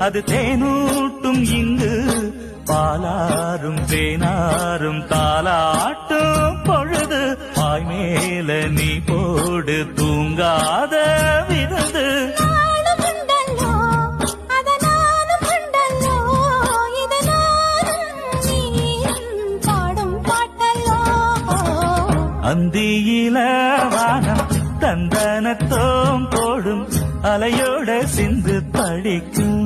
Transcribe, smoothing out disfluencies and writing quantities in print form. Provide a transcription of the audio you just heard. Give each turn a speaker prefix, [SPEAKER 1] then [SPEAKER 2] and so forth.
[SPEAKER 1] அது தேனூட்டும் இங்கு பாலாரும் தேனாரும் தாலாட்டும் பொழுது பாய் மேல நீ போடு தூங்காத விருது அந்தியில வானம் தந்தனத்தோம் போடும் அலையோட சிந்து படிக்கும்